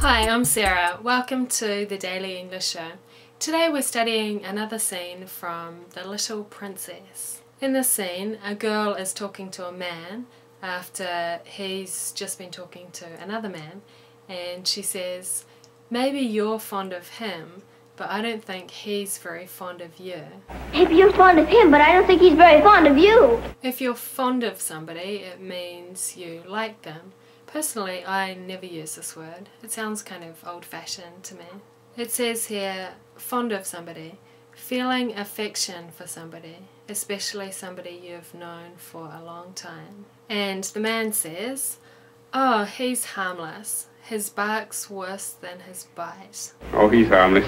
Hi, I'm Sarah. Welcome to the Daily English Show. Today we're studying another scene from The Little Princess. In this scene, a girl is talking to a man after he's just been talking to another man, and she says, "Maybe you're fond of him, but I don't think he's very fond of you." Maybe you're fond of him, but I don't think he's very fond of you. If you're fond of somebody, it means you like them. Personally, I never use this word. It sounds kind of old-fashioned to me. It says here, fond of somebody, feeling affection for somebody, especially somebody you've known for a long time. And the man says, "Oh, he's harmless. His bark's worse than his bite." Oh, he's harmless.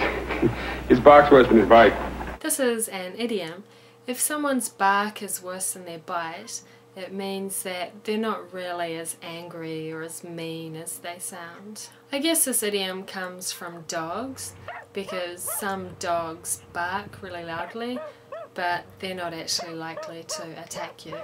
His bark's worse than his bite. This is an idiom. If someone's bark is worse than their bite, it means that they're not really as angry or as mean as they sound. I guess this idiom comes from dogs, because some dogs bark really loudly, but they're not actually likely to attack you.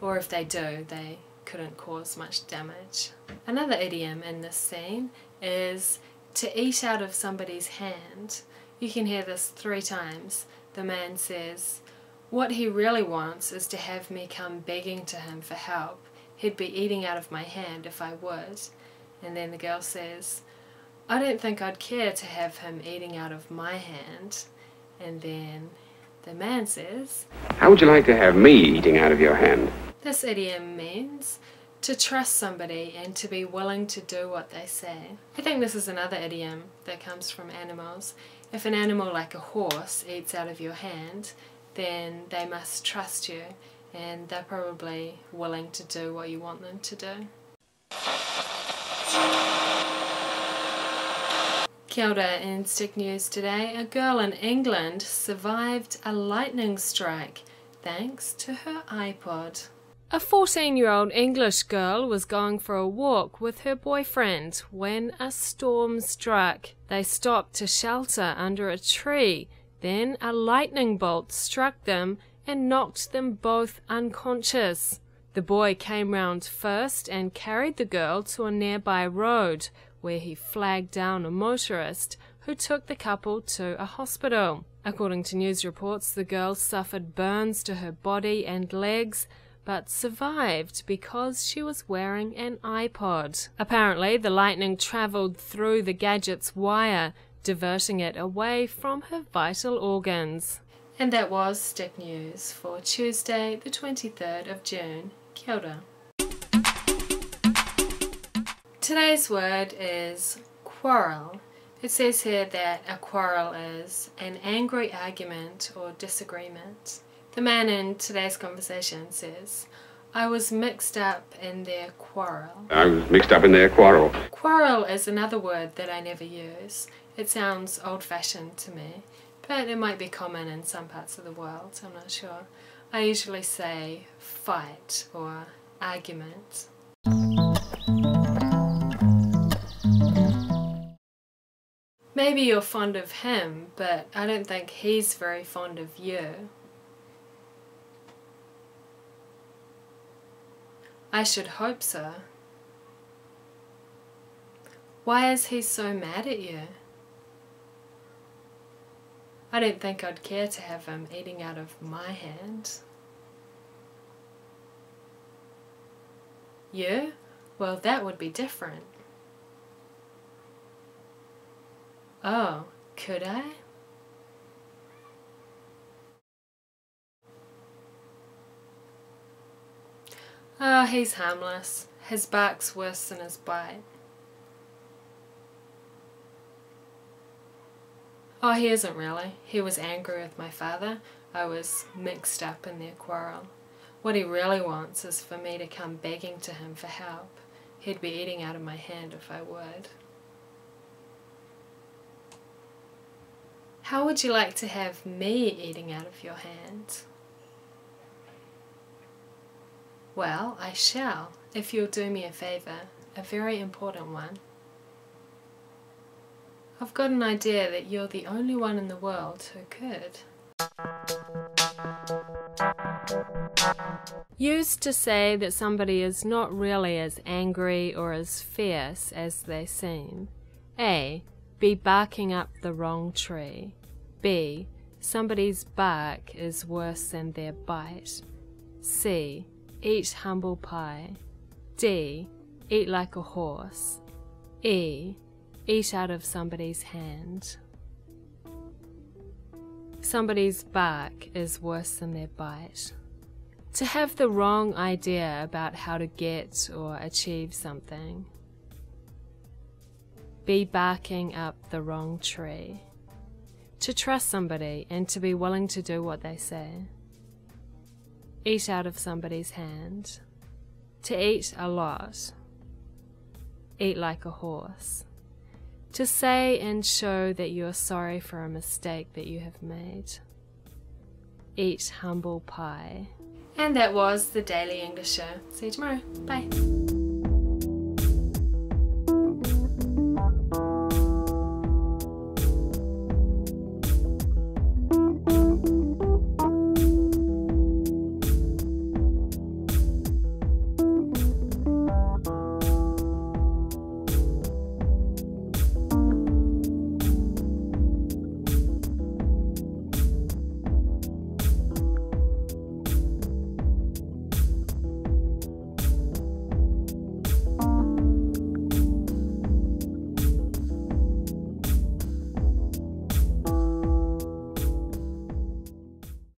Or if they do, they couldn't cause much damage. Another idiom in this scene is to eat out of somebody's hand. You can hear this 3 times. The man says, "What he really wants is to have me come begging to him for help. He'd be eating out of my hand if I would." And then the girl says, "I don't think I'd care to have him eating out of my hand." And then the man says, "How would you like to have me eating out of your hand?" This idiom means to trust somebody and to be willing to do what they say. I think this is another idiom that comes from animals. If an animal like a horse eats out of your hand, then they must trust you, and they're probably willing to do what you want them to do. Kia ora, in Stick News today, a girl in England survived a lightning strike thanks to her iPod. A 14-year-old English girl was going for a walk with her boyfriend when a storm struck. They stopped to shelter under a tree. Then a lightning bolt struck them and knocked them both unconscious. The boy came round first and carried the girl to a nearby road, where he flagged down a motorist who took the couple to a hospital. According to news reports, the girl suffered burns to her body and legs, but survived because she was wearing an iPod. Apparently, the lightning travelled through the gadget's wire, diverting it away from her vital organs. And that was Stick News for Tuesday, the 23rd of June. Kia ora. Today's word is quarrel. It says here that a quarrel is an angry argument or disagreement. The man in today's conversation says, "I was mixed up in their quarrel." I was mixed up in their quarrel. Quarrel is another word that I never use. It sounds old-fashioned to me, but it might be common in some parts of the world, I'm not sure. I usually say fight or argument. Maybe you're fond of him, but I don't think he's very fond of you. I should hope so. Why is he so mad at you? I don't think I'd care to have him eating out of my hand. You? Well, that would be different. Oh, could I? Oh, he's harmless. His bark's worse than his bite. Oh, he isn't really. He was angry with my father. I was mixed up in their quarrel. What he really wants is for me to come begging to him for help. He'd be eating out of my hand if I would. How would you like to have me eating out of your hand? Well, I shall, if you'll do me a favour, a very important one. I've got an idea that you're the only one in the world who could. Used to say that somebody is not really as angry or as fierce as they seem. A. Be barking up the wrong tree. B. Somebody's bark is worse than their bite. C. Eat humble pie. D. Eat like a horse. E. Eat out of somebody's hand. Somebody's bark is worse than their bite. To have the wrong idea about how to get or achieve something. Be barking up the wrong tree. To trust somebody and to be willing to do what they say. Eat out of somebody's hand. To eat a lot. Eat like a horse. To say and show that you are sorry for a mistake that you have made. Eat humble pie. And that was the Daily English Show. See you tomorrow. Bye.